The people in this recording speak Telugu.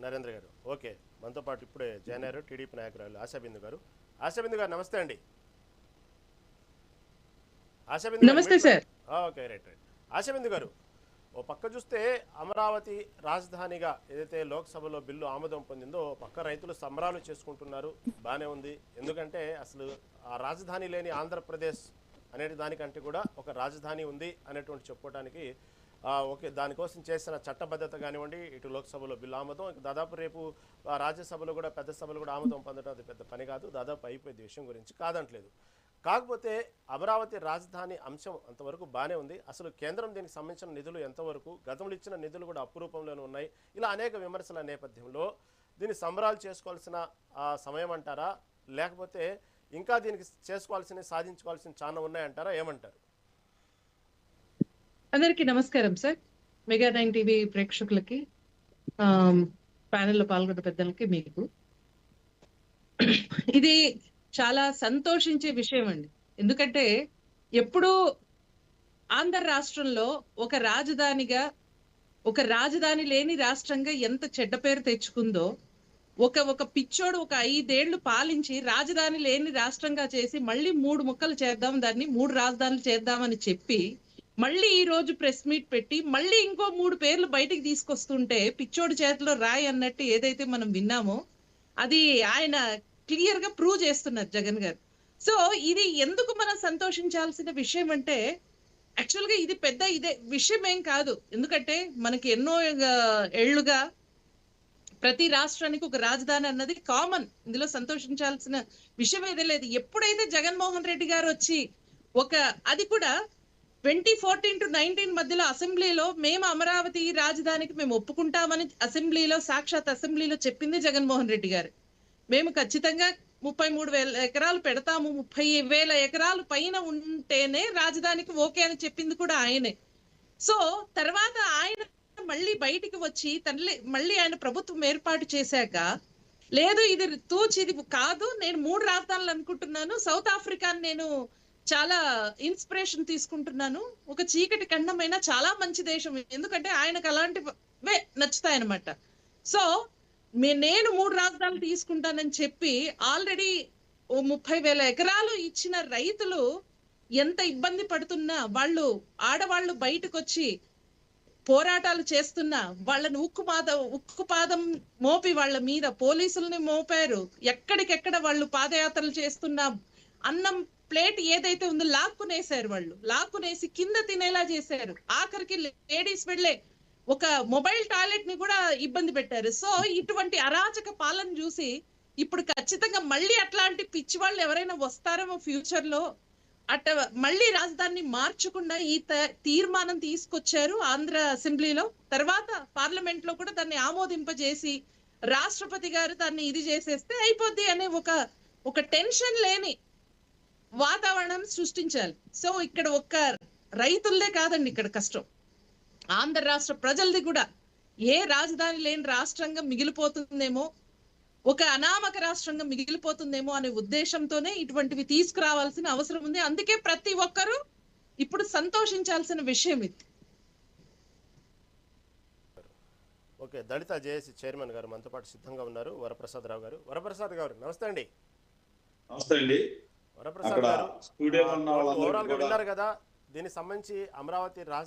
నరేంద్ర గారు. ఓకే. మనతో పాటు ఇప్పుడే జాయిన్ అయ్యారు టీడీపీ నాయకురాలు ఆశాబిందు గారు. ఆశాబిందు గారు నమస్తే అండి. ఆశాబిందు గారు నమస్తే sir. Okay, right right. Ashabindu గారు, ఓ పక్క చూస్తే అమరావతి రాజధానిగా ఏదైతే లోక్సభలో బిల్లు ఆమోదం పొందిందో ఓ పక్క రైతులు సంబరాలు చేసుకుంటున్నారు. బాగానే ఉంది. ఎందుకంటే అసలు ఆ రాజధాని లేని ఆంధ్రప్రదేశ్ అనేటి దానికంటే కూడా ఒక రాజధాని ఉంది అనేటువంటి చెప్పుకోవడానికి ఓకే, దానికోసం చేసిన చట్టబద్ధత కానివ్వండి, ఇటు లోక్సభలో బిల్లు ఆమోదం, దాదాపు రేపు రాజ్యసభలో కూడా పెద్ద సభలో కూడా ఆమోదం పొందడం అది పెద్ద పని కాదు, దాదాపు అయిపోయింది విషయం గురించి కాదంటలేదు. కాకపోతే అమరావతి రాజధాని అంశం అంతవరకు బాగానే ఉంది. అసలు కేంద్రం దీనికి సంబంధించిన నిధులు ఎంతవరకు, గతంలో ఇచ్చిన నిధులు కూడా అపురూపంలోనే ఉన్నాయి, ఇలా అనేక విమర్శల నేపథ్యంలో దీన్ని సంబరాలు చేసుకోవాల్సిన సమయం అంటారా, లేకపోతే ఇంకా దీనికి చేసుకోవాల్సిన సాధించుకోవాల్సిన చాలా ఉన్నాయంటారా, ఏమంటారు? అందరికీ నమస్కారం సార్. మెగా 9 టీవీ ప్రేక్షకులకి, ప్యానెల్లో పాల్గొన్న పెద్దలకి, మీకు ఇది చాలా సంతోషించే విషయం అండి. ఎందుకంటే ఎప్పుడూ ఆంధ్ర రాష్ట్రంలో ఒక రాజధాని లేని రాష్ట్రంగా ఎంత చెడ్డ పేరు తెచ్చుకుందో, ఒక పిచ్చోడు ఒక 5 ఏళ్లు పాలించి రాజధాని లేని రాష్ట్రంగా చేసి మళ్ళీ 3 ముక్కలు చేద్దాం, దాన్ని 3 రాజధానులు చేద్దామని చెప్పి మళ్ళీ ఈ రోజు ప్రెస్ మీట్ పెట్టి మళ్ళీ ఇంకో 3 పేర్లు బయటికి తీసుకొస్తుంటే పిచ్చోడి చేతిలో రాయి అన్నట్టు ఏదైతే మనం విన్నామో అది ఆయన క్లియర్ గా ప్రూవ్ చేస్తున్నారు జగన్ గారు. సో ఇది ఎందుకు మనం సంతోషించాల్సిన విషయం అంటే, యాక్చువల్ గా ఇది పెద్ద విషయం ఏం కాదు. ఎందుకంటే మనకి ఎన్నో ఏళ్లుగా ప్రతి రాష్ట్రానికి ఒక రాజధాని అన్నది కామన్. ఇందులో సంతోషించాల్సిన విషయం ఏదే లేదు. ఎప్పుడైతే జగన్మోహన్ రెడ్డి గారు వచ్చి అది కూడా 2014 to 19 మధ్యలో అసెంబ్లీలో మేము అమరావతి రాజధానికి మేము ఒప్పుకుంటామని సాక్షాత్ అసెంబ్లీలో చెప్పింది జగన్మోహన్ రెడ్డి గారు. మేము ఖచ్చితంగా 33,000 ఎకరాలు పెడతాము, 30,000 ఎకరాలు పైన ఉంటేనే రాజధానికి ఓకే అని చెప్పింది కూడా ఆయనే. సో తర్వాత ఆయన మళ్ళీ బయటికి వచ్చి మళ్ళీ ఆయన ప్రభుత్వం ఏర్పాటు చేశాక, లేదు ఇది ఇది కాదు, నేను 3 రాజధానులు అనుకుంటున్నాను, సౌత్ ఆఫ్రికాని నేను చాలా ఇన్స్పిరేషన్ తీసుకుంటున్నాను, ఒక చీకటి ఖండమైన చాలా మంచి దేశం, ఎందుకంటే ఆయనకు అలాంటివే నచ్చుతాయన్నమాట. సో నేను 3 రాజధానులు తీసుకుంటానని చెప్పి ఆల్రెడీ 30,000 ఎకరాలు ఇచ్చిన రైతులు ఎంత ఇబ్బంది పడుతున్నా, ఆడవాళ్ళు బయటకు వచ్చి పోరాటాలు చేస్తున్నా, వాళ్ళని ఉక్కుపాదం మోపి వాళ్ళ మీద పోలీసుల్ని మోపారు, ఎక్కడికెక్కడ వాళ్ళు పాదయాత్రలు చేస్తున్నా అన్నం ప్లేట్ ఏదైతే ఉందో లాక్కునేసి కింద తినేలా చేశారు. ఆఖరికి లేడీస్ వెళ్ళే ఒక మొబైల్ టాయిలెట్ ని కూడా ఇబ్బంది పెట్టారు. సో ఇటువంటి అరాచక పాలన చూసి ఇప్పుడు ఖచ్చితంగా మళ్ళీ అట్లాంటి పిచ్చి వాళ్ళు ఎవరైనా వస్తారేమో ఫ్యూచర్ లో, మళ్ళీ రాజధానిని మార్చకుండా ఈ తీర్మానం తీసుకొచ్చారు ఆంధ్ర అసెంబ్లీలో. తర్వాత పార్లమెంట్ లో కూడా దాన్ని ఆమోదింపజేసి రాష్ట్రపతి గారు దాన్ని ఇది చేసేస్తే అయిపోద్ది అనే ఒక టెన్షన్ లేని వాతావరణం సృష్టించాలి. సో ఇక్కడ ఒక్క రైతులదే కాదండి ఇక్కడ కష్టం, ఆంధ్ర రాష్ట్ర ప్రజలది కూడా. ఏ రాజధాని లేని రాష్ట్రంగా మిగిలిపోతుందేమో, ఒక అనామక రాష్ట్రంగా మిగిలిపోతుందేమో అనే ఉద్దేశంతోనే ఇటువంటివి తీసుకురావాల్సిన అవసరం ఉంది. అందుకే ప్రతి ఒక్కరూ ఇప్పుడు సంతోషించాల్సిన విషయం ఇది. ఓకే, దళిత జేఏసీ చైర్మన్ గారు మనతో పాటు సిద్ధంగా ఉన్నారు, వరప్రసాద్ రావు గారు. వరప్రసాద్ గారు నమస్తే అండి. నమస్తే అండి. వరప్రసాద్ గారు, ఓవరాల్ గా విన్నారు కదా, దీనికి సంబంధించి అమరావతి రాజధాని